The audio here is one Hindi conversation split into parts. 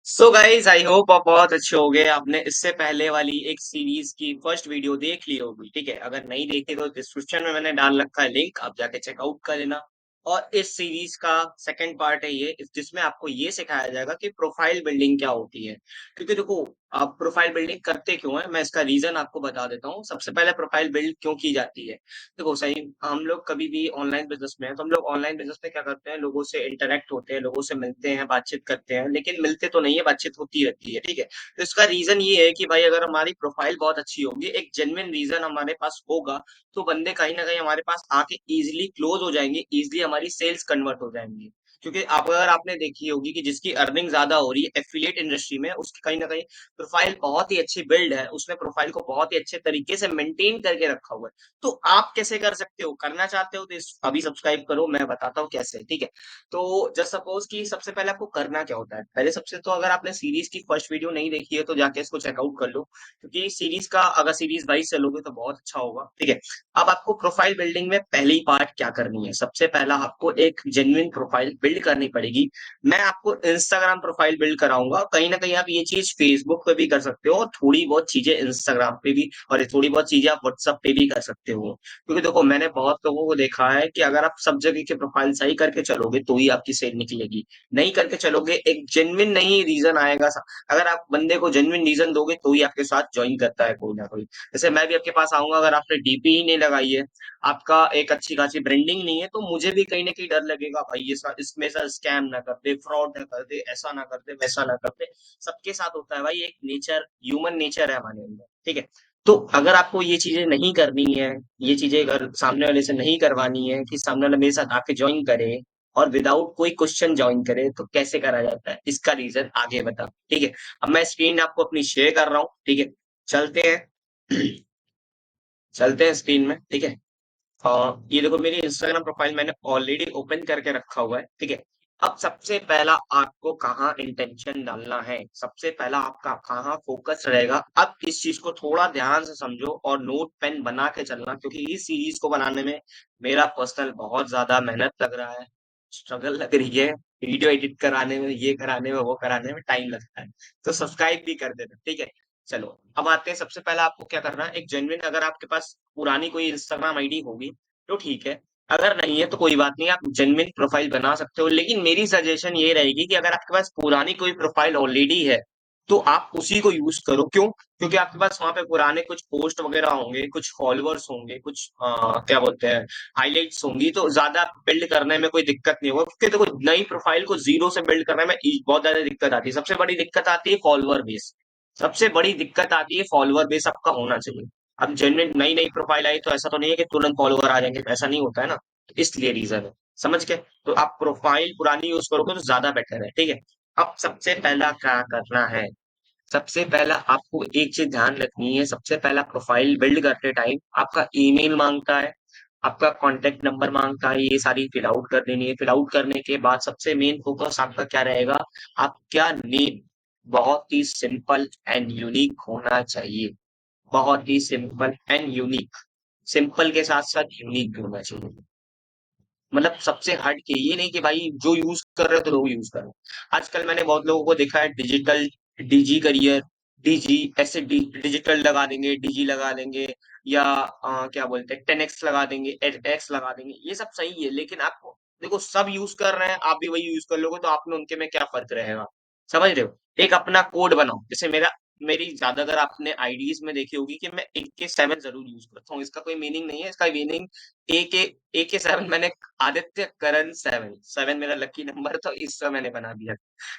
सो गाइज आई होप आप बहुत अच्छे हो गए। आपने इससे पहले वाली एक सीरीज की फर्स्ट वीडियो देख ली होगी। ठीक है, अगर नहीं देखी तो डिस्क्रिप्शन में मैंने डाल रखा है लिंक, आप जाके चेकआउट कर लेना। और इस सीरीज का सेकंड पार्ट है ये, जिसमें आपको ये सिखाया जाएगा कि प्रोफाइल बिल्डिंग क्या होती है। क्योंकि देखो, आप प्रोफाइल बिल्डिंग करते क्यों है, मैं इसका रीजन आपको बता देता हूँ। सबसे पहले प्रोफाइल बिल्ड क्यों की जाती है। देखो सही, हम लोग कभी भी ऑनलाइन बिजनेस में है तो हम लोग ऑनलाइन बिजनेस में क्या करते हैं, लोगों से इंटरेक्ट होते हैं, लोगों से मिलते हैं, बातचीत करते हैं, लेकिन मिलते तो नहीं है, बातचीत होती रहती है। ठीक है, तो इसका रीजन ये है कि भाई अगर हमारी प्रोफाइल बहुत अच्छी होगी, एक जेन्युइन रीजन हमारे पास होगा, तो बंदे कहीं ना कहीं हमारे पास आके इजिली क्लोज हो जाएंगे, इजिली हमारी सेल्स कन्वर्ट हो जाएंगी। क्योंकि आप अगर आपने देखी होगी कि जिसकी अर्निंग ज्यादा हो रही है एफिलिएट इंडस्ट्री में, उसकी कहीं ना कहीं प्रोफाइल बहुत ही अच्छी बिल्ड है, उसने प्रोफाइल को बहुत ही अच्छे तरीके से मेंटेन करके रखा हुआ है। तो आप कैसे कर सकते हो, करना चाहते हो तो अभी सब्सक्राइब करो, मैं बताता हूँ कैसे। ठीक है, तो जस्ट सपोज कि सबसे पहले आपको करना क्या होता है। पहले सबसे तो अगर आपने सीरीज की फर्स्ट वीडियो नहीं देखी है तो जाके इसको चेकआउट कर लो, क्योंकि सीरीज का अगर सीरीज वाइज चलोगे तो बहुत अच्छा होगा। ठीक है, अब आपको प्रोफाइल बिल्डिंग में पहली पार्ट क्या करनी है, सबसे पहला आपको एक जेन्युइन प्रोफाइल बिल्ड करनी पड़ेगी। मैं आपको इंस्टाग्राम प्रोफाइल बिल्ड कराऊंगा, कहीं ना कहीं आप ये चीज फेसबुक पे भी कर सकते हो, और थोड़ी बहुत चीजें इंस्टाग्राम पे भी, और थोड़ी बहुत चीजें आप व्हाट्सएप पे भी कर सकते हो। क्योंकि देखो, मैंने बहुत लोगों को देखा है कि अगर आप सब जगह के प्रोफाइल सही करके चलोगे तो ही आपकी सेल निकलेगी। नहीं करके चलोगे, एक जेन्युइन नहीं रीजन आएगा। अगर आप बंदे को जेन्युइन रीजन दोगे तो ही आपके साथ ज्वाइन करता है कोई ना कोई। जैसे मैं भी आपके पास आऊंगा, अगर आपने डीपी ही नहीं लगाई है, आपका एक अच्छी खासी ब्रांडिंग नहीं है, तो मुझे भी कहीं ना कहीं डर लगेगा, भाई ये इसमें सा स्कैम ना कर दे, फ्रॉड ना कर दे, ऐसा ना कर दे, वैसा ना कर दे। सबके साथ होता है भाई, एक नेचर, ह्यूमन नेचर है हमारे अंदर। ठीक है, तो अगर आपको ये चीजें नहीं करनी है, ये चीजें अगर सामने वाले से नहीं करवानी है कि सामने वाला मेरे साथ आके ज्वाइन करे और विदाउट कोई क्वेश्चन ज्वाइन करे, तो कैसे करा जाता है, इसका रीजन आगे बता। ठीक है, अब मैं स्क्रीन आपको अपनी शेयर कर रहा हूँ। ठीक है, चलते हैं चलते हैं स्क्रीन में। ठीक है, ये देखो मेरी इंस्टाग्राम प्रोफाइल मैंने ऑलरेडी ओपन करके रखा हुआ है। ठीक है, अब सबसे पहला आपको कहाँ इंटेंशन डालना है, सबसे पहला आपका कहाँ फोकस रहेगा। अब इस चीज को थोड़ा ध्यान से समझो और नोट पेन बना के चलना, क्योंकि इस सीरीज को बनाने में मेरा पर्सनल बहुत ज्यादा मेहनत लग रहा है, स्ट्रगल लग रही है। वीडियो एडिट कराने में, ये कराने में, वो कराने में टाइम लगता है। तो सब्सक्राइब भी कर देना। ठीक है, चलो अब आते हैं, सबसे पहला आपको क्या करना है, एक जेन्युइन, अगर आपके पास पुरानी कोई इंस्टाग्राम आईडी होगी तो ठीक है, अगर नहीं है तो कोई बात नहीं, आप जेन्युइन प्रोफाइल बना सकते हो। लेकिन मेरी सजेशन ये रहेगी कि अगर आपके पास पुरानी कोई प्रोफाइल ऑलरेडी है तो आप उसी को यूज करो। क्यों? क्योंकि आपके पास वहां पे पुराने कुछ पोस्ट वगैरह होंगे, कुछ फॉलोअर्स होंगे, कुछ क्या बोलते हैं, हाइलाइट्स होंगी, तो ज्यादा बिल्ड करने में कोई दिक्कत नहीं होगा। क्योंकि देखो, नई प्रोफाइल को जीरो से बिल्ड करने में बहुत ज्यादा दिक्कत आती है। सबसे बड़ी दिक्कत आती है फॉलोअर बेस, सबसे बड़ी दिक्कत आती है फॉलोअर बेस आपका होना चाहिए। अब जेन्युइन नई नई प्रोफाइल आई तो ऐसा तो नहीं है कि तुरंत फॉलोवर आ जाएंगे, ऐसा नहीं होता है ना। तो इसलिए रीजन है, समझ के। तो आप प्रोफाइल पुरानी यूज करोगे तो ज्यादा बेटर है। ठीक है, अब सबसे पहला क्या करना है, सबसे पहला आपको एक चीज ध्यान रखनी है। सबसे पहला प्रोफाइल बिल्ड करते टाइम आपका ईमेल मांगता है, आपका कॉन्टेक्ट नंबर मांगता है, ये सारी फिल आउट कर देनी है। फिल आउट करने के बाद सबसे मेन फोकस आपका क्या रहेगा, आपका नेम बहुत ही सिंपल एंड यूनिक होना चाहिए। बहुत ही सिंपल एंड यूनिक, सिंपल के साथ साथ यूनिक भी होना चाहिए। मतलब सबसे हट के, ये नहीं कि भाई जो यूज कर रहे हो तो लोग यूज कर रहे हो। आजकल मैंने बहुत लोगों को देखा है, डिजिटल डीजी करियर, डीजी ऐसे डिजिटल लगा देंगे, डीजी लगा देंगे, या क्या बोलते हैं 10x लगा देंगे, एक्स लगा देंगे। ये सब सही है, लेकिन आपको देखो, सब यूज कर रहे हैं, आप भी वही यूज कर लोगे तो आप में उनके में क्या फर्क रहेगा। समझ रहे हो, एक अपना कोड बनाओ। जैसे मेरी ज्यादातर आपने आईडीज में देखी होगी कि मैं AK7 जरूर यूज करता हूँ। इसका कोई मीनिंग नहीं है, इसका मीनिंग ए के AK7 मैंने, आदित्य करण 7 मेरा लकी नंबर था, इसका मैंने बना दिया।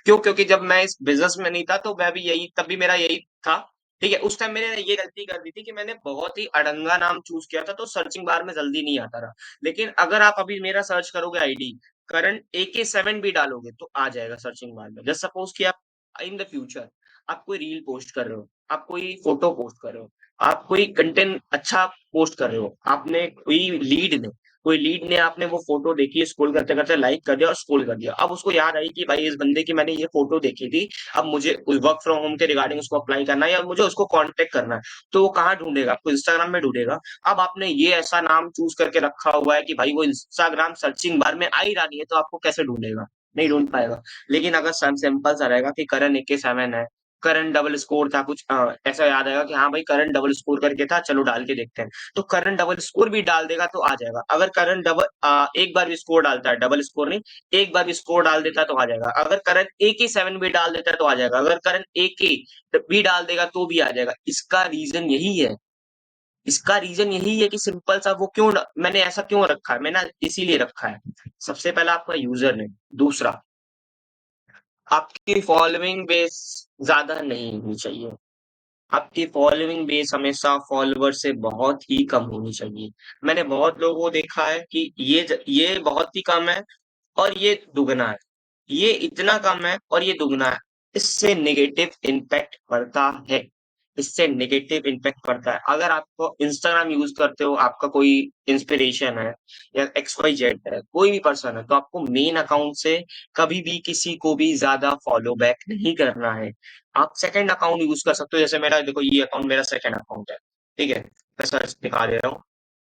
क्यों? क्योंकि जब मैं इस बिजनेस में नहीं था तो मैं भी यही, तब भी मेरा यही था। ठीक है, उस टाइम मैंने ये गलती कर दी थी कि मैंने बहुत ही अड़ंगा नाम चूज किया था, तो सर्चिंग बार में जल्दी नहीं आता रहा। लेकिन अगर आप अभी मेरा सर्च करोगे आईडी, करण AK7 भी डालोगे तो आ जाएगा सर्चिंग बार में। जस्ट सपोज कि आप इन द फ्यूचर आप कोई रील पोस्ट कर रहे हो, आप कोई फोटो पोस्ट कर रहे हो, आप कोई कंटेंट अच्छा पोस्ट कर रहे हो, आपने कोई लीड ने आपने वो फोटो देखी, स्क्रॉल करते करते लाइक कर दिया और स्क्रॉल कर दिया। अब उसको याद आई कि भाई इस बंदे की मैंने ये फोटो देखी थी, अब मुझे वर्क फ्रॉम होम के रिगार्डिंग उसको अप्लाई करना है या मुझे उसको कांटेक्ट करना है। तो वो कहाँ ढूंढेगा, आपको इंस्टाग्राम में ढूंढेगा। अब आपने ये ऐसा नाम चूज करके रखा हुआ है कि भाई वो इंस्टाग्राम सर्चिंग बार में आ ही रहा नहीं है, तो आपको कैसे ढूंढेगा। नहीं ढूंढ पाएगा। लेकिन अगर सिंपल सा रहेगा कि करण AK7 है, करण डबल स्कोर था कुछ, ऐसा याद आएगा कि हाँ भाई करण डबल स्कोर करके था, चलो डाल के देखते हैं, तो करण डबल स्कोर भी डाल देगा तो आ जाएगा। अगर करण एक बार भी स्कोर डालता है, डबल स्कोर नहीं, एक बार भी स्कोर डाल देता है तो आ जाएगा। अगर करण AK7 भी डाल देता है तो आ जाएगा। अगर करण AK भी डाल देगा तो भी आ जाएगा। इसका रीजन यही है, इसका रीजन यही है कि सिंपल सा वो क्यों, मैंने ऐसा क्यों रखा है, मैंने इसीलिए रखा है। सबसे पहला आपका यूजर नेम, दूसरा आपकी फॉलोइंग बेस ज्यादा नहीं होनी चाहिए। आपकी फॉलोइंग बेस हमेशा फॉलोवर से बहुत ही कम होनी चाहिए। मैंने बहुत लोगों को देखा है कि ये बहुत ही कम है और ये दुगना है, ये इतना कम है और ये दुगना है। इससे नेगेटिव इम्पैक्ट पड़ता है, इससे नेगेटिव इम्पैक्ट पड़ता है। अगर आपको इंस्टाग्राम यूज करते हो, आपका कोई इंस्पिरेशन है या XYZ है, कोई भी पर्सन है, तो आपको मेन अकाउंट से कभी भी किसी को भी ज्यादा फॉलो बैक नहीं करना है। आप सेकंड अकाउंट यूज कर सकते हो। जैसे मेरा देखो, ये अकाउंट मेरा सेकंड अकाउंट है, ठीक है, मैं सर्च दिखा दे रहा हूँ।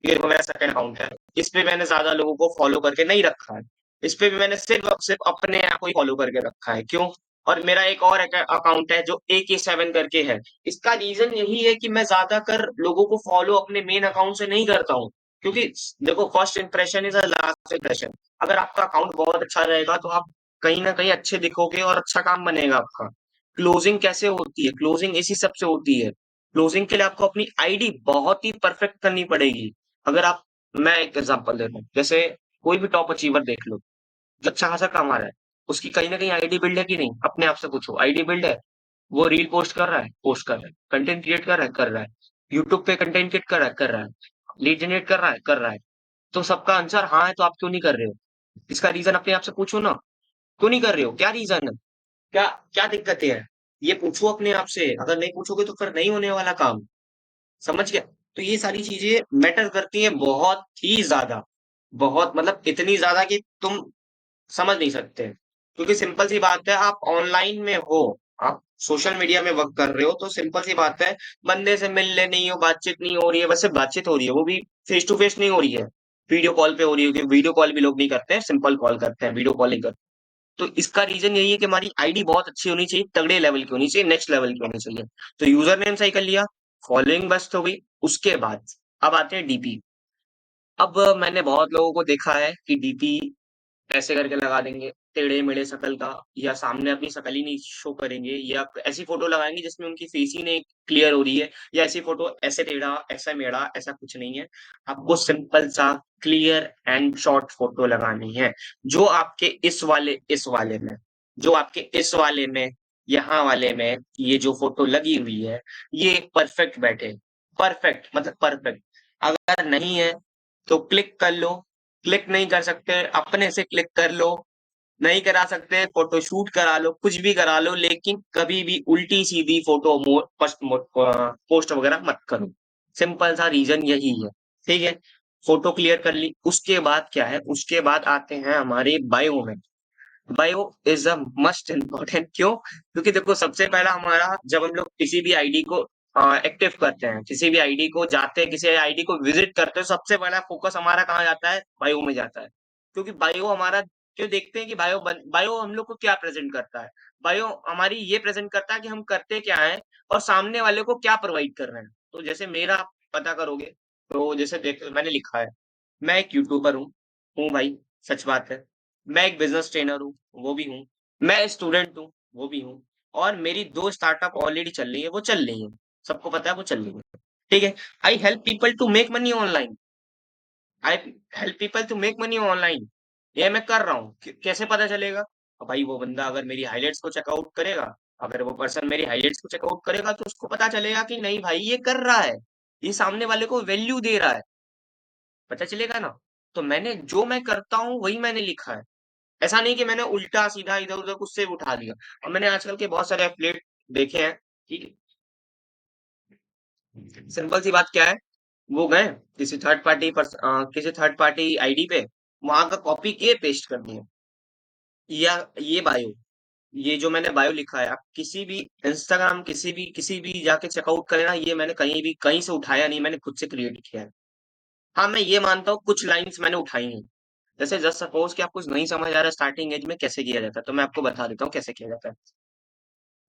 ये देखो मेरा सेकंड अकाउंट है, इस पे मैंने ज्यादा लोगों को फॉलो करके नहीं रखा है। इस पे भी मैंने सिर्फ सिर्फ अपने आप को ही फॉलो करके रखा है। क्यों? और मेरा एक और अकाउंट है जो AK7 करके है। इसका रीजन यही है कि मैं ज्यादातर लोगों को फॉलो अपने मेन अकाउंट से नहीं करता हूँ। क्योंकि देखो, first impression is last impression. अगर आपका अकाउंट बहुत अच्छा रहेगा तो आप कहीं ना कहीं अच्छे दिखोगे और अच्छा काम बनेगा आपका। क्लोजिंग कैसे होती है? क्लोजिंग इसी सब से होती है। क्लोजिंग के लिए आपको अपनी आईडी बहुत ही परफेक्ट करनी पड़ेगी। अगर आप, मैं एक एग्जांपल देता हूँ, जैसे कोई भी टॉप अचीवर देख लो, जो अच्छा खासा कमा रहा है, उसकी कहीं ना कहीं आईडी बिल्ड है कि नहीं? अपने आप से पूछो, आईडी बिल्ड है? वो रील पोस्ट कर रहा है, पोस्ट कर रहा है, कंटेंट क्रिएट कर रहा है, कर रहा है, यूट्यूब पे कंटेंट क्रिएट कर रहा है, कर रहा है, लीड जनरेट कर रहा है, कर रहा है। तो सबका आंसर हाँ है, तो आप क्यों नहीं कर रहे हो? इसका रीजन अपने आप से पूछो ना, क्यों नहीं कर रहे हो? क्या रीजन है? क्या क्या दिक्कतें हैं? ये पूछो अपने आप से। अगर नहीं पूछोगे तो फिर नहीं होने वाला काम। समझ गया? तो ये सारी चीजें मैटर करती हैं बहुत ही ज्यादा, बहुत मतलब इतनी ज्यादा कि तुम समझ नहीं सकते। क्योंकि सिंपल सी बात है, आप ऑनलाइन में हो, आप सोशल मीडिया में वर्क कर रहे हो, तो सिंपल सी बात है, बंदे से मिलने नहीं हो, बातचीत नहीं हो रही है, वैसे बातचीत हो रही है, वो भी फेस टू फेस नहीं हो रही है, वीडियो कॉल पे हो रही है। क्योंकि वीडियो कॉल भी लोग नहीं करते हैं, सिंपल कॉल करते हैं, वीडियो कॉल नहीं करते। तो इसका रीजन यही है कि हमारी आईडी बहुत अच्छी होनी चाहिए, तगड़े लेवल की होनी चाहिए, नेक्स्ट लेवल की होनी चाहिए। तो यूजर नेम सही कर लिया, फॉलोइंग बस हो गई। उसके बाद अब आते हैं डीपी। अब मैंने बहुत लोगों को देखा है कि डीपी ऐसे करके लगा देंगे, टेढ़े मेढ़े शक्ल का, या सामने अपनी शक्ल ही नहीं शो करेंगे, या ऐसी फोटो लगाएंगे जिसमें उनकी फेस ही नहीं क्लियर हो रही है, या ऐसी फोटो, ऐसे टेढ़ा ऐसा मेढ़ा, ऐसा कुछ नहीं है। आपको सिंपल सा क्लियर एंड शॉर्ट फोटो लगानी है। जो आपके इस वाले में, जो आपके इस वाले में, यहाँ वाले में, ये जो फोटो लगी हुई है, ये परफेक्ट बैठे, परफेक्ट मतलब परफेक्ट। अगर नहीं है तो क्लिक कर लो, क्लिक नहीं कर सकते अपने से क्लिक कर लो, नहीं करा सकते फोटोशूट करा लो, कुछ भी करा लो, लेकिन कभी भी उल्टी सीधी फोटो पोस्ट वगैरह मत करो। सिंपल सा रीजन यही है, ठीक है। फोटो क्लियर कर ली, उसके बाद क्या है, उसके बाद आते हैं हमारे बायो में। Bio is a must important. क्यों? क्योंकि देखो, सबसे पहला हमारा, जब हम लोग किसी भी आईडी को एक्टिव करते हैं, किसी भी आईडी को जाते हैं, किसी आईडी को विजिट करते हैं, सबसे पहला फोकस हमारा कहाँ जाता है? बायो में जाता है। क्योंकि बायो हमारा, क्यों देखते हैं कि बायो हम लोग को क्या प्रेजेंट करता है? बायो हमारी ये प्रेजेंट करता है कि हम करते क्या है और सामने वाले को क्या प्रोवाइड कर रहे हैं। तो जैसे मेरा आप पता करोगे, तो जैसे देख, मैंने लिखा है, मैं एक यूट्यूबर हूँ भाई, सच बात है। मैं एक बिजनेस ट्रेनर हूँ, वो भी हूँ। मैं स्टूडेंट हूँ, वो भी हूँ। और मेरी 2 स्टार्टअप ऑलरेडी चल रही है, वो चल रही है। सबको पता है वो चल रही है। ठीक है? I help people to make money online. I help people to make money online. ये मैं कर रहा हूँ। कैसे पता चलेगा? भाई वो बंदा अगर मेरी हाइलाइट्स को चेकआउट करेगा, अगर वो पर्सन मेरी हाइलाइट्स को चेकआउट करेगा, तो उसको पता चलेगा कि नहीं भाई ये कर रहा है, ये सामने वाले को वैल्यू दे रहा है। पता चलेगा ना? तो जो मैं करता हूँ वही मैंने लिखा है। ऐसा नहीं कि मैंने उल्टा सीधा इधर उधर कुछ से उठा लिया। और मैंने आजकल के बहुत सारे एफिलिएट देखे हैं कि सिंपल सी बात क्या है, वो गए किसी थर्ड पार्टी आईडी पे, वहां का कॉपी किए, पेस्ट कर दिए। या ये बायो, ये जो मैंने बायो लिखा है, आप किसी भी इंस्टाग्राम, किसी भी जाके चेकआउट करें ना, ये मैंने कहीं से उठाया नहीं, मैंने खुद से क्रिएट किया है। हाँ, मैं ये मानता हूँ कुछ लाइंस मैंने उठाई हैं, जैसे जस्ट सपोज कि आपको नहीं समझ आ रहा स्टार्टिंग एज में कैसे किया जाता है, तो मैं आपको बता देता हूँ कैसे किया जाता है।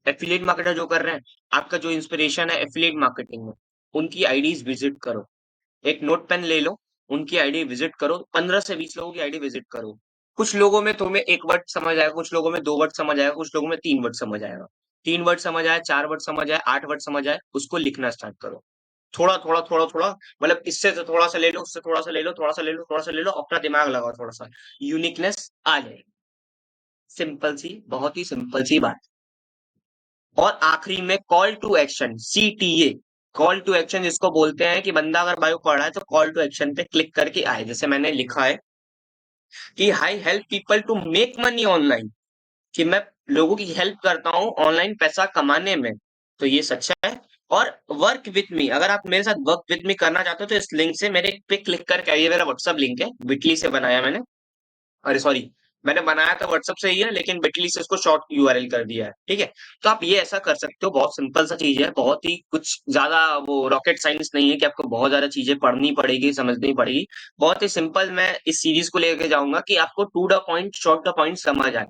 एफिलिएट मार्केटर जो कर रहे हैं, आपका जो इंस्पिरेशन है एफिलिएट मार्केटिंग में, उनकी आईडीज विजिट करो। एक नोट पेन ले लो, उनकी आईडी विजिट करो, 15 से 20 लोगों की आईडी विजिट करो। कुछ लोगों में तुम्हें एक वर्ड समझ आएगा, कुछ लोगों में 2 वर्ड समझ आएगा, कुछ लोगों में 3 वर्ड समझ आएगा। 3 वर्ड समझ आए, 4 वर्ड समझ आए, 8 वर्ड समझ आए, उसको लिखना स्टार्ट करो। थोड़ा, थोड़ा, थोड़ा, थोड़ा, मतलब इससे तो थोड़ा-सा ले लो, उससे थोड़ा-सा ले लो, थोड़ा-सा ले लो, थोड़ा-सा ले लो, अपना दिमाग लगाओ थोड़ा-सा। यूनिकनेस आ जाएगी। सिंपल सी, बहुत ही सिंपल सी बात। और आखिरी में call to action, CTA. Call to action जिसको बोलते हैं कि बंदा अगर बायो पढ़ रहा है तो कॉल टू एक्शन पे क्लिक करके आए। जैसे मैंने लिखा है कि I help people to make money online, कि मैं लोगों की हेल्प करता हूँ ऑनलाइन पैसा कमाने में। तो ये सच्चा है। और वर्क विथ मी, अगर आप मेरे साथ वर्क विथ मी करना चाहते हो तो इस लिंक से मेरे पे क्लिक करके आइए। मेरा व्हाट्सअप लिंक है, बिटली से बनाया मैंने। अरे सॉरी, मैंने बनाया था व्हाट्सएप से ही है, लेकिन बिटली से इसको शॉर्ट यूआरएल कर दिया है, ठीक है। तो आप ये ऐसा कर सकते हो, बहुत सिंपल सा चीज है, बहुत ही कुछ ज्यादा वो रॉकेट साइंस नहीं है कि आपको बहुत ज्यादा चीजें पढ़नी पड़ेगी, समझनी पड़ेगी। बहुत ही सिंपल मैं इस सीरीज को लेके जाऊंगा कि आपको to the point, short the point समझ आए।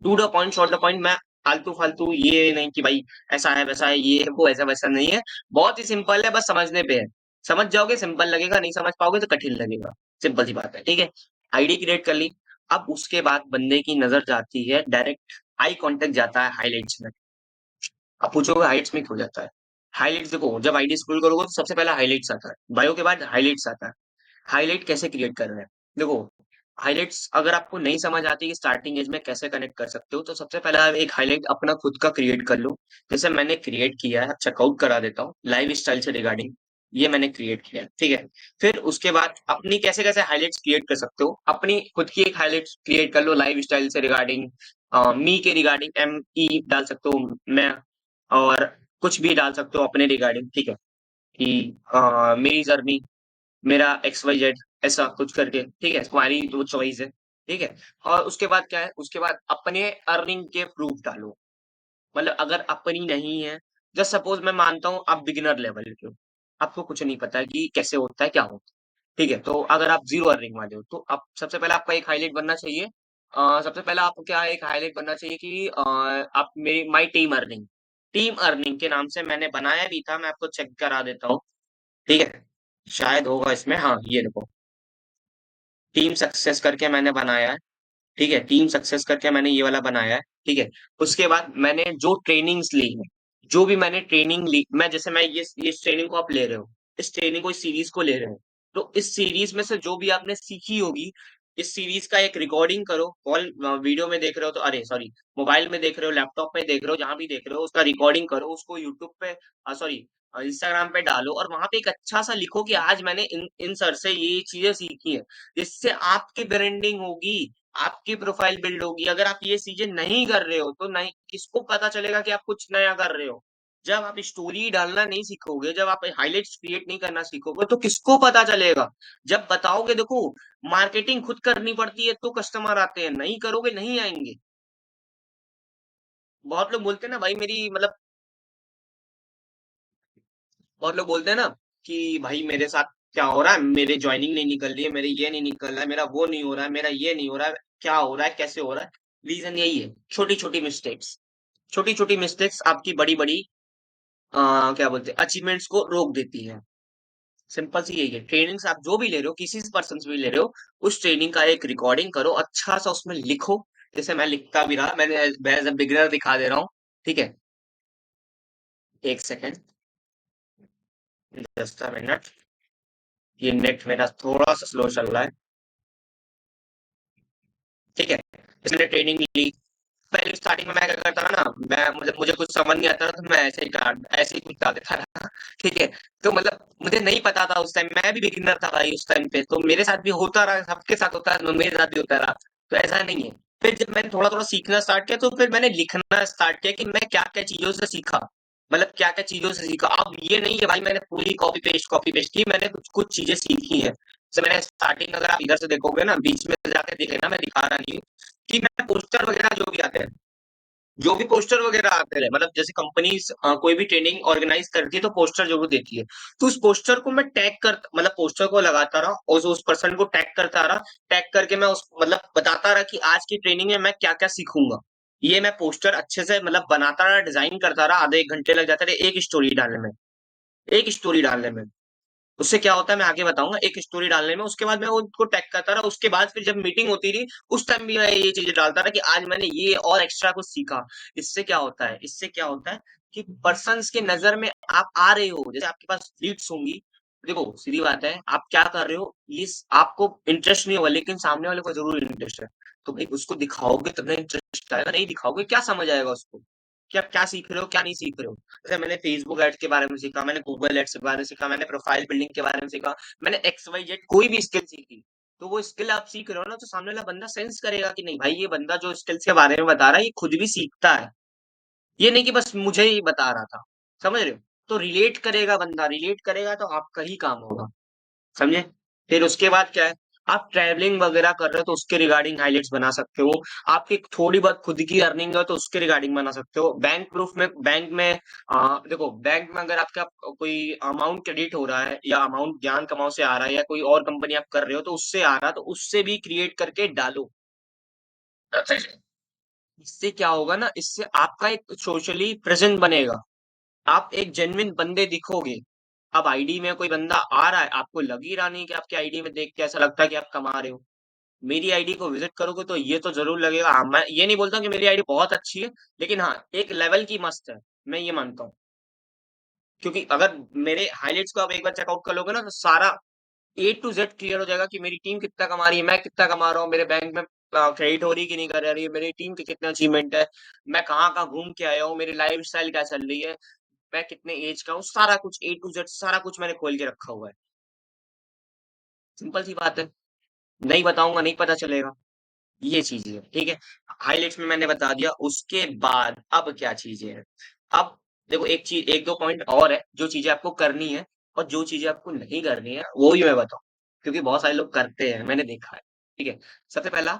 To the point, short the point. मैं फालतू फालतू ये नहीं कि भाई ऐसा है वैसा है, ये है वो, ऐसा वैसा नहीं है। बहुत ही सिंपल है, बस समझने पे है। समझ जाओगे सिंपल लगेगा, नहीं समझ पाओगे तो कठिन लगेगा। सिंपल सी बात है, ठीक है। आईडी क्रिएट कर ली। अब उसके बाद बंदे की नजर जाती है डायरेक्ट, आई कांटेक्ट जाता है हाइलाइट्स में। अब पूछोगे हाइलाइट्स में क्यों जाता है? हाइलाइट्स देखो, जब आईडी स्क्रॉल करोगे तो सबसे पहला हाइलाइट्स आता है, बायो के बाद हाइलाइट्स आता है। हाइलाइट कैसे क्रिएट कर रहे हैं? देखो, हाइलाइट्स अगर आपको नहीं समझ आती कि स्टार्टिंग एज में कैसे कनेक्ट कर सकते हो, तो सबसे पहला एक हाइलाइट अपना खुद का क्रिएट कर लो। जैसे मैंने क्रिएट किया है, चेकआउट करा देता हूँ लाइफ स्टाइल से रिगार्डिंग। ये मैंने क्रिएट किया है, ठीक है। फिर उसके बाद अपनी कैसे कैसे हाइलाइट्स क्रिएट कर सकते हो, अपनी खुद की एक हाइलाइट्स क्रिएट कर लो लाइफ स्टाइल से रिगार्डिंग। मी के रिगार्डिंग एम ई डाल सकते हो, मैं। और कुछ भी डाल सकते हो अपने रिगार्डिंग, ठीक है। कि मेरी जर्नी, मेरा एक्स वाई जेड, ऐसा कुछ करके, ठीक है। तुम्हारी तो चॉइस है, ठीक है। और उसके बाद क्या है, उसके बाद अपने अर्निंग के प्रूफ डालो। मतलब अगर अपनी नहीं है, जस्ट सपोज मैं मानता हूँ आप बिगिनर लेवल के हो, आपको कुछ नहीं पता है कि कैसे होता है, क्या होता है, ठीक है। तो अगर आप जीरो अर्निंग वाले हो तो आप सबसे पहले आपका एक हाईलाइट बनना चाहिए। सबसे पहले आपको क्या है, एक हाईलाइट बनना चाहिए कि आप मेरी my team earning, team earning के नाम से मैंने बनाया भी था, मैं आपको चेक करा देता हूँ, ठीक है। शायद होगा इसमें, हाँ ये देखो, टीम सक्सेस करके मैंने बनाया है, ठीक है। टीम सक्सेस करके मैंने ये वाला बनाया है, ठीक है। उसके बाद मैंने जो ट्रेनिंग्स ली है, जो भी मैंने ट्रेनिंग ली, मैं जैसे मैं ये इस ट्रेनिंग को आप ले रहे हो, इस ट्रेनिंग को, इस सीरीज को ले रहे हो, तो इस सीरीज में से जो भी आपने सीखी होगी, इस सीरीज का एक रिकॉर्डिंग करो। कॉल वीडियो में देख रहे हो तो, अरे सॉरी, मोबाइल में देख रहे हो, लैपटॉप में देख रहे हो, जहां भी देख रहे हो उसका रिकॉर्डिंग करो, उसको यूट्यूब पे, सॉरी, इंस्टाग्राम पे डालो, और वहां पे एक अच्छा सा लिखो कि आज मैंने इन सर से ये चीजें सीखी है। जिससे आपकी ब्रांडिंग होगी, आपकी प्रोफाइल बिल्ड होगी। अगर आप ये चीजें नहीं कर रहे हो तो नहीं, किसको पता चलेगा कि आप कुछ नया कर रहे हो? जब आप स्टोरी डालना नहीं सीखोगे, जब आप हाइलाइट्स क्रिएट नहीं करना सीखोगे, तो किसको पता चलेगा? जब बताओगे, देखो, मार्केटिंग खुद करनी पड़ती है तो कस्टमर आते हैं, नहीं करोगे नहीं आएंगे। बहुत लोग बोलते हैं ना भाई मेरी मतलब, बहुत लोग बोलते हैं ना कि भाई मेरे साथ क्या हो रहा है, मेरे ज्वाइनिंग नहीं निकल रही है, मेरे ये नहीं निकल रहा है, मेरा वो नहीं हो रहा है, मेरा ये नहीं हो रहा है, क्या हो रहा है, कैसे हो रहा है? रीजन यही है, छोटी छोटी मिस्टेक्स। छोटी छोटी मिस्टेक्स आपकी बड़ी बड़ी क्या बोलते हैं, अचीवमेंट्स को रोक देती है। सिंपल सी यही है। ट्रेनिंग्स आप जो भी ले रहे हो, किसी पर्सन से भी ले रहे हो, उस ट्रेनिंग का एक रिकॉर्डिंग करो, अच्छा सा उसमें लिखो। जैसे मैं लिखता भी रहा, मैंने एज अ बिगिनर दिखा दे रहा हूँ, ठीक है। एक सेकेंड, जस्ट अ मिनट, ये नेट मेरा थोड़ा सा स्लो चल रहा है, ठीक है। इसने ट्रेनिंग ली। पहले स्टार्टिंग में मैं क्या करता था ना, मैं मुझे मुझे कुछ समझ नहीं आता था तो मैं ऐसे ही कुछ डाल देता था ठीक है। तो मतलब मुझे नहीं पता था उस टाइम, मैं भी बिगिनर था भाई उस टाइम पे, तो मेरे साथ भी होता रहा, सबके साथ होता है, तो मेरे साथ भी होता रहा। तो ऐसा नहीं है। फिर जब मैंने थोड़ा थोड़ा सीखना स्टार्ट किया, तो फिर मैंने लिखना स्टार्ट किया कि मैं क्या क्या चीजों से सीखा, मतलब क्या क्या चीजों से सीखा। अब ये नहीं कि भाई मैंने पूरी कॉपी पेस्ट की, मैंने कुछ कुछ चीजें सीखी है। जैसे मैंने स्टार्टिंग, अगर आप इधर से देखोगे ना, बीच में जाके देख लेना, मैं दिखा रहा नहीं हूँ, कि मैं पोस्टर वगैरह जो भी आते हैं, जो भी पोस्टर वगैरह आते रहे, मतलब जैसे कंपनीज कोई भी ट्रेनिंग ऑर्गेनाइज करती है तो पोस्टर जरूर देती है। तो उस पोस्टर को मैं टैग कर, मतलब पोस्टर को लगाता रहा और उस पर्सन को टैग करता रहा। टैग करके मैं उस, मतलब बताता रहा कि आज की ट्रेनिंग में मैं क्या क्या सीखूंगा। ये मैं पोस्टर अच्छे से मतलब बनाता रहा, डिजाइन करता रहा, आधे 1 घंटे लग जाते रहे एक स्टोरी डालने में। एक स्टोरी डालने में उससे क्या होता है मैं आगे बताऊंगा। एक स्टोरी डालने में, उसके बाद मैं उनको टैग करता रहा। उसके बाद फिर जब मीटिंग होती रही, उस टाइम भी मैं ये चीजें डालता रहा कि आज मैंने ये और एक्स्ट्रा कुछ सीखा। इससे क्या होता है, इससे क्या होता है कि पर्सन्स के नजर में आप आ रहे हो। जैसे आपके पास लीड्स होंगी, देखो सीधी बात है, आप क्या कर रहे हो ये आपको इंटरेस्ट नहीं होगा, लेकिन सामने वाले को जरूर इंटरेस्ट है। तो भाई उसको दिखाओगे तब ना इंटरेस्ट आएगा, नहीं दिखाओगे क्या समझ आएगा उसको कि आप क्या सीख रहे हो क्या नहीं सीख रहे हो। जैसे मैंने फेसबुक एड्स के बारे में सीखा, मैंने गूगल एड्स के बारे में सीखा, मैंने प्रोफाइल बिल्डिंग के बारे में सीखा, मैंने एक्स वाई जेड कोई भी स्किल सीखी। तो वो स्किल आप सीख रहे हो ना, तो सामने वाला बंदा सेंस करेगा कि नहीं भाई ये बंदा जो स्किल्स के बारे में बता रहा है ये खुद भी सीखता है। ये नहीं कि बस मुझे ही बता रहा था। समझ रहे हो? तो रिलेट करेगा बंदा, रिलेट करेगा तो आपका ही काम होगा। समझे? फिर उसके बाद क्या है, आप ट्रैवलिंग वगैरह कर रहे हो तो उसके रिगार्डिंग हाइलाइट्स बना सकते हो। आपकी थोड़ी बहुत खुद की अर्निंग है तो उसके रिगार्डिंग बना सकते हो। बैंक प्रूफ में, बैंक में देखो बैंक में अगर आपका कोई अमाउंट क्रेडिट हो रहा है या अमाउंट ज्ञान कमाओ से आ रहा है या कोई और कंपनी आप कर रहे हो तो उससे आ रहा है, तो उससे भी क्रिएट करके डालो। इससे क्या होगा ना, इससे आपका एक सोशली प्रेजेंट बनेगा। आप एक जेन्युइन बंदे दिखोगे। अब आईडी में कोई बंदा आ रहा है, आपको लग ही रहा नहीं कि आपकी आईडी में देख के ऐसा लगता है कि आप कमा रहे हो। मेरी आईडी को विजिट करोगे तो ये तो जरूर लगेगा। हाँ, मैं ये नहीं बोलता कि मेरी आईडी बहुत अच्छी है, लेकिन हाँ एक लेवल की मस्त है, मैं ये मानता हूँ। क्योंकि अगर मेरे हाइलाइट्स को आप एक बार चेकआउट कर लोगे ना, तो सारा A to Z क्लियर हो जाएगा कि मेरी टीम कितना कमा रही है, मैं कितना कमा रहा हूँ, मेरे बैंक में क्रेडिट हो रही है कि नहीं कर रही है, मेरी टीम के कितने अचीवमेंट है, मैं कहाँ कहाँ घूम के आया हूँ, मेरी लाइफ स्टाइल क्या चल रही है, मैं कितने एज का हूँ, सारा कुछ A to Z सारा कुछ मैंने खोल के रखा हुआ है। सिंपल सी बात है। नहीं बताऊंगा नहीं पता चलेगा। ये चीजें है, ठीक है। हाइलाइट्स में मैंने बता दिया। उसके बाद अब क्या चीजें हैं, अब देखो एक चीज, एक दो पॉइंट और है जो चीजें आपको करनी है और जो चीजें आपको नहीं करनी है वो भी मैं बताऊं, क्योंकि बहुत सारे लोग करते हैं, मैंने देखा है। ठीक है। सबसे पहला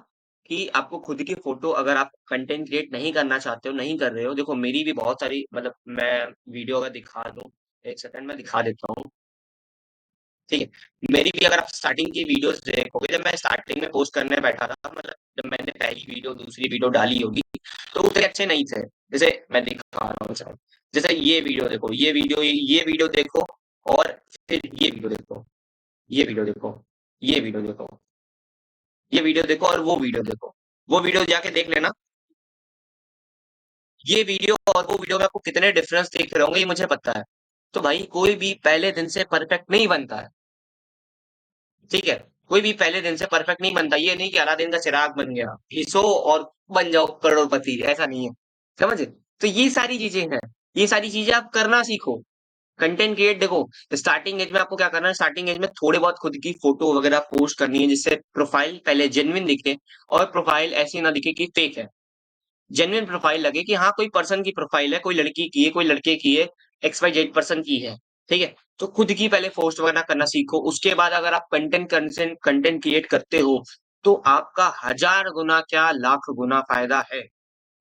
कि आपको खुद की फोटो, अगर आप कंटेंट क्रिएट नहीं करना चाहते हो, नहीं कर रहे हो, देखो मेरी भी बहुत सारी, मतलब मैं वीडियो अगर दिखा दूं, एक सेकंड में दिखा देता हूँ। ठीक है। मेरी भी अगर आप स्टार्टिंग की वीडियोस देखोगे, जब मैं स्टार्टिंग में पोस्ट करने बैठा था, मतलब जब मैंने पहली वीडियो दूसरी वीडियो डाली होगी, तो उतने अच्छे नहीं थे। जैसे मैं दिखा रहा हूँ सर, जैसे ये वीडियो देखो, ये वीडियो देखो, और फिर ये वीडियो देखो, ये वीडियो देखो, ये वीडियो देखो, ये वीडियो देखो और वो वीडियो देखो। वो वीडियो जाके देख लेना। ये वीडियो और वो वीडियो में आपको कितने डिफरेंस दिख रहे होंगे ये मुझे पता है। तो भाई कोई भी पहले दिन से परफेक्ट नहीं बनता है। ठीक है। कोई भी पहले दिन से परफेक्ट नहीं बनता। ये नहीं कि अलादीन का चिराग बन गया, घिसो और बन जाओ करोड़पति, ऐसा नहीं है। समझे? तो ये सारी चीजें हैं। ये सारी चीजें आप करना सीखो। कंटेंट क्रिएट, देखो स्टार्टिंग एज में आपको क्या करना है, स्टार्टिंग एज में थोड़े बहुत खुद की फोटो वगैरह पोस्ट करनी है, जिससे प्रोफाइल पहले जेन्युइन दिखे और प्रोफाइल ऐसी ना दिखे कि फेक है। जेन्युइन प्रोफाइल लगे कि हाँ कोई पर्सन की प्रोफाइल है, कोई लड़की की है, कोई लड़के की है, XYZ पर्सन की है। ठीक है। तो खुद की पहले पोस्ट वगैरह करना सीखो। उसके बाद अगर आप कंटेंट क्रिएट करते हो तो आपका 1000 गुना क्या लाख गुना फायदा है।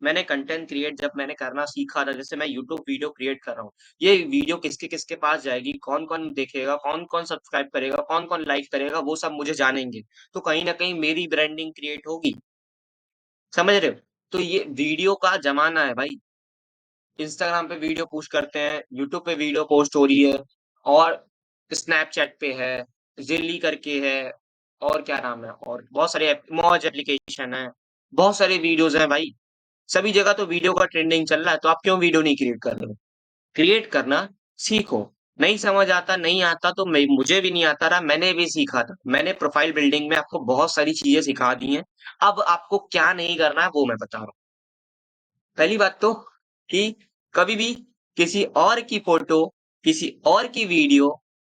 मैंने कंटेंट क्रिएट जब मैंने करना सीखा था, जैसे मैं यूट्यूब वीडियो क्रिएट कर रहा हूँ, ये वीडियो किसके किसके पास जाएगी, कौन कौन देखेगा, कौन कौन सब्सक्राइब करेगा, कौन कौन लाइक करेगा, वो सब मुझे जानेंगे। तो कहीं ना कहीं मेरी ब्रांडिंग क्रिएट होगी। समझ रहे हो? तो ये वीडियो का जमाना है भाई। इंस्टाग्राम पे वीडियो पोस्ट करते हैं, यूट्यूब पे वीडियो पोस्ट हो रही है, और स्नैपचैट पे है, जिली करके है, और क्या नाम है, और बहुत सारे मौज एप्लीकेशन है, बहुत सारे वीडियोस हैं भाई। सभी जगह तो वीडियो का ट्रेंडिंग चल रहा है, तो आप क्यों वीडियो नहीं क्रिएट कर रहे हो? क्रिएट करना सीखो। नहीं समझ आता, नहीं आता तो मुझे भी नहीं आता रहा, मैंने भी सीखा था। मैंने प्रोफाइल बिल्डिंग में आपको बहुत सारी चीजें सिखा दी हैं। अब आपको क्या नहीं करना है वो मैं बता रहा हूँ। पहली बात तो कि कभी भी किसी और की फोटो, किसी और की वीडियो,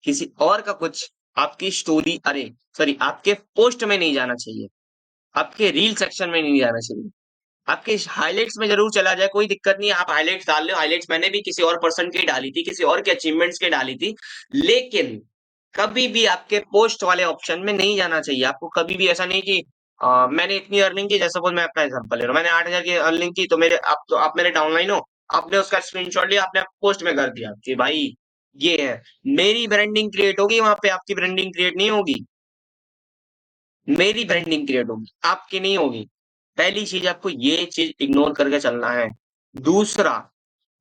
किसी और का कुछ आपकी स्टोरी, अरे सॉरी, आपके पोस्ट में नहीं जाना चाहिए। आपके रील सेक्शन में नहीं जाना चाहिए। आपके हाइलाइट्स में जरूर चला जाए, कोई दिक्कत नहीं है, आप हाइलाइट्स डाल लो। हाइलाइट्स मैंने भी किसी और पर्सन की डाली थी, किसी और के अचीवमेंट्स की डाली थी, लेकिन कभी भी आपके पोस्ट वाले ऑप्शन में नहीं जाना चाहिए। आपको कभी भी ऐसा नहीं कि मैंने इतनी अर्निंग की, जैसे सपोज मैं अपना एग्जांपल ले रहा हूँ, मैंने 8,000 की अर्निंग की, तो मेरे आप मेरे डाउनलाइन हो, आपने उसका स्क्रीनशॉट लिया, आपने पोस्ट में कर दिया कि भाई ये है, मेरी ब्रांडिंग क्रिएट होगी वहां पे, आपकी ब्रांडिंग क्रिएट नहीं होगी। मेरी ब्रांडिंग क्रिएट होगी, आपकी नहीं होगी। पहली चीज आपको ये चीज इग्नोर करके चलना है। दूसरा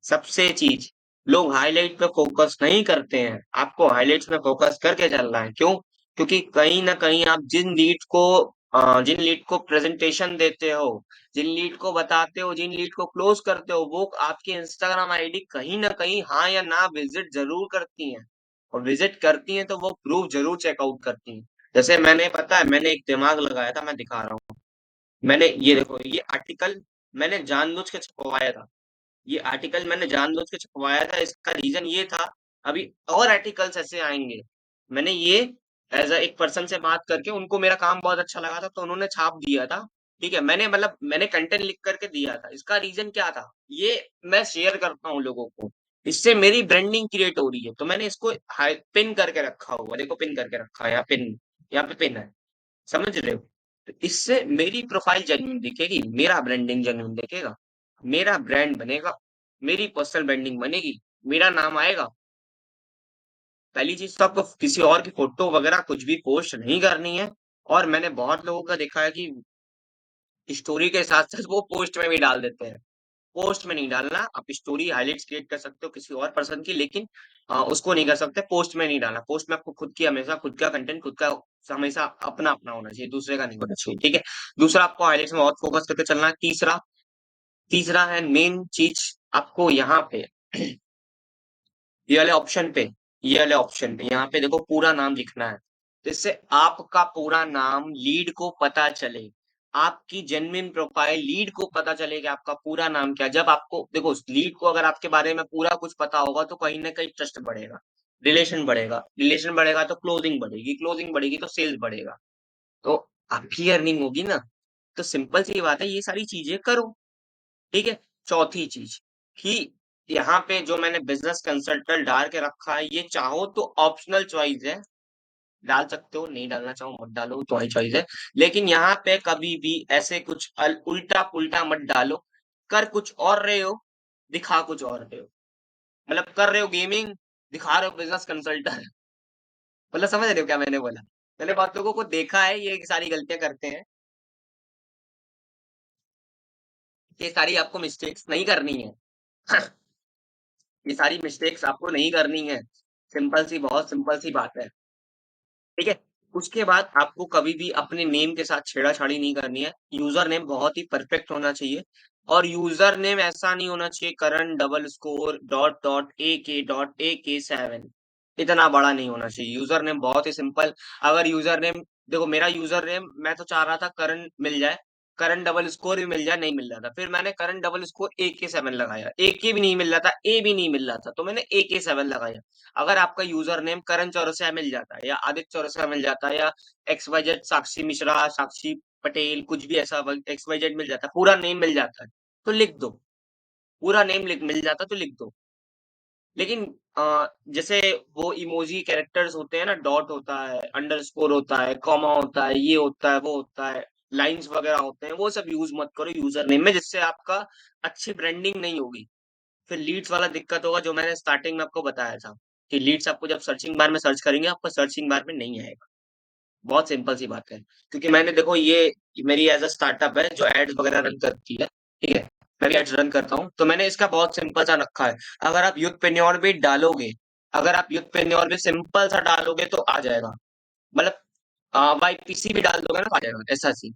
सबसे चीज, लोग हाईलाइट पे फोकस नहीं करते हैं, आपको हाईलाइट्स पे फोकस करके चलना है। क्यों? क्योंकि कहीं ना कहीं आप जिन लीड को प्रेजेंटेशन देते हो, जिन लीड को बताते हो, जिन लीड को क्लोज करते हो, वो आपकी इंस्टाग्राम आईडी कहीं ना कहीं हाँ या ना विजिट जरूर करती हैं। और विजिट करती हैं तो वो प्रूफ जरूर चेकआउट करती हैं। जैसे मैंने, पता है, मैंने एक दिमाग लगाया था, मैं दिखा रहा हूँ। मैंने ये देखो, ये आर्टिकल मैंने जानबूझ के छपवाया था। ये आर्टिकल मैंने जानबूझ के छपवाया था, इसका रीजन ये था, अभी और आर्टिकल्स ऐसे आएंगे। मैंने ये एज अ एक पर्सन से बात करके, उनको मेरा काम बहुत अच्छा लगा था, तो उन्होंने छाप दिया था। ठीक है, मैंने मतलब मैंने कंटेंट लिख करके दिया था। इसका रीजन क्या था, ये मैं शेयर करता हूँ लोगों को, इससे मेरी ब्रांडिंग क्रिएट हो रही है, तो मैंने इसको पिन करके रखा हुआ, देखो पिन करके रखा है, यहाँ पे पिन है। समझ रहे हो? तो इससे मेरी प्रोफाइल जेन्युइन दिखेगी, मेरा ब्रांडिंग जेन्युइन दिखेगा, मेरा ब्रांड बनेगा, मेरी पर्सनल ब्रांडिंग बनेगी, मेरा नाम आएगा। पहली चीज तो आपको किसी और की फोटो वगैरह कुछ भी पोस्ट नहीं करनी है। और मैंने बहुत लोगों का देखा है कि स्टोरी के साथ साथ वो पोस्ट में भी डाल देते हैं। पोस्ट में नहीं डालना, आप स्टोरी हाइलाइट्स क्रिएट कर सकते हो किसी और पर्सन की, लेकिन उसको नहीं कर सकते, पोस्ट में नहीं डालना। पोस्ट में आपको खुद की, हमेशा खुद का कंटेंट, खुद का हमेशा अपना अपना होना चाहिए, दूसरे का नहीं होना चाहिए। ठीक है, दूसरा, आपको हाइलाइट्स में बहुत फोकस करके चलना है। तीसरा, तीसरा है मेन चीज, आपको यहाँ पे ये वाले ऑप्शन पे, ये वाले ऑप्शन पे यहाँ पे देखो, पूरा नाम लिखना है, जिससे आपका पूरा नाम लीड को पता चले, आपकी जेन्युइन प्रोफाइल लीड को पता चले कि आपका पूरा नाम क्या है। जब आपको देखो, लीड को अगर आपके बारे में पूरा कुछ पता होगा, तो कहीं ना कहीं ट्रस्ट बढ़ेगा, रिलेशन बढ़ेगा, रिलेशन बढ़ेगा तो क्लोजिंग बढ़ेगी, क्लोजिंग बढ़ेगी तो सेल्स बढ़ेगा, तो आपकी अर्निंग होगी ना। तो सिंपल सी बात है, ये सारी चीजें करो। ठीक है। चौथी चीज कि यहाँ पे जो मैंने बिजनेस कंसल्टेंट डाल के रखा है, ये चाहो तो ऑप्शनल चॉइस है, डाल सकते हो, नहीं डालना चाहो मत डालो, तुम्हारी चॉइस है। लेकिन यहाँ पे कभी भी ऐसे कुछ उल्टा पुल्टा मत डालो। कर कुछ और रहे हो, दिखा कुछ और रहे हो। मतलब कर रहे हो गेमिंग, दिखा रहे हो बिजनेस कंसल्टेंट। मतलब समझ रहे हो क्या मैंने बोला? मैंने बहुत लोगों को देखा है, ये सारी गलतियां करते हैं। ये सारी आपको मिस्टेक्स नहीं करनी है। ये सारी मिस्टेक्स आपको नहीं करनी है। सिंपल सी, बहुत सिंपल सी बात है। ठीक है। उसके बाद आपको कभी भी अपने नेम के साथ छेड़ाछाड़ी नहीं करनी है। यूजर नेम बहुत ही परफेक्ट होना चाहिए। और यूजर नेम ऐसा नहीं होना चाहिए Karan double score dot dot A K 7, इतना बड़ा नहीं होना चाहिए। यूजर नेम बहुत ही सिंपल। अगर यूजर नेम, देखो मेरा यूजर नेम, मैं तो चाह रहा था करण मिल जाए, करण डबल स्कोर भी मिल जाए, नहीं मिल रहा था, फिर मैंने करण डबल स्कोर ए के 7 लगाया, ए के भी नहीं मिल रहा था, ए भी नहीं मिल रहा था, तो मैंने ए के 7 लगाया। अगर आपका यूजर नेम करण चौरसिया मिल जाता है, या आदित्य चौरसिया मिल जाता है, या एक्स वाई जेड साक्षी मिश्रा, साक्षी पटेल, कुछ भी ऐसा एक्स वाई जेड मिल जाता है, पूरा नेम मिल जाता है, तो लिख दो। पूरा नेम लिख मिल जाता तो लिख दो। लेकिन जैसे वो इमोजी कैरेक्टर्स होते हैं ना, डॉट होता है, अंडरस्कोर होता है, कॉमा होता है, ये होता है, वो होता है, लाइंस वगैरह होते हैं, वो सब यूज मत करो यूजर नेम में, जिससे आपका अच्छी ब्रांडिंग नहीं होगी। फिर लीड्स वाला दिक्कत होगा, जो मैंने स्टार्टिंग में आपको बताया था, कि लीड्स आपको जब सर्चिंग बार में सर्च करेंगे, आपको सर्चिंग बार में नहीं आएगा। बहुत सिंपल सी बात है। क्योंकि मैंने, देखो, ये मेरी एज अ स्टार्टअप है जो एड्स वगैरह रन करती है। ठीक है, मैं भी एड्स रन करता हूँ, तो मैंने इसका बहुत सिंपल सा रखा है। अगर आप यूथप्रेन्योर भी डालोगे, अगर आप यूथप्रेन्योर भी सिंपल सा डालोगे तो आ जाएगा। मतलब YPC भी डाल दोगे ना, तो आ जाएगा, ऐसा सी।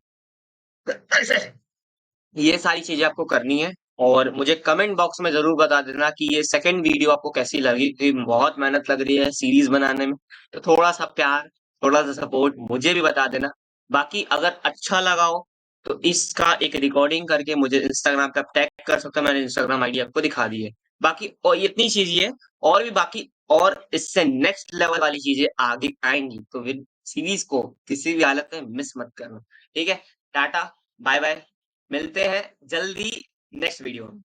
ये सारी चीजें आपको करनी है। और मुझे कमेंट बॉक्स में जरूर बता देना कि ये सेकंड वीडियो आपको कैसी लगी, क्योंकि बहुत मेहनत लग रही है सीरीज बनाने में। तो थोड़ा सा प्यार, थोड़ा सा सपोर्ट मुझे भी बता देना। बाकी अगर अच्छा लगा हो, तो इसका एक रिकॉर्डिंग करके मुझे इंस्टाग्राम पे टैग कर सकते हो, मैंने इंस्टाग्राम आईडी आपको दिखा दी है। बाकी और इतनी चीज ही है, और भी बाकी, और इससे नेक्स्ट लेवल वाली चीजें आगे आएंगी, तो विद सीरीज को किसी भी हालत में मिस मत करना। ठीक है। टाटा, बाय बाय, मिलते हैं जल्दी नेक्स्ट वीडियो में।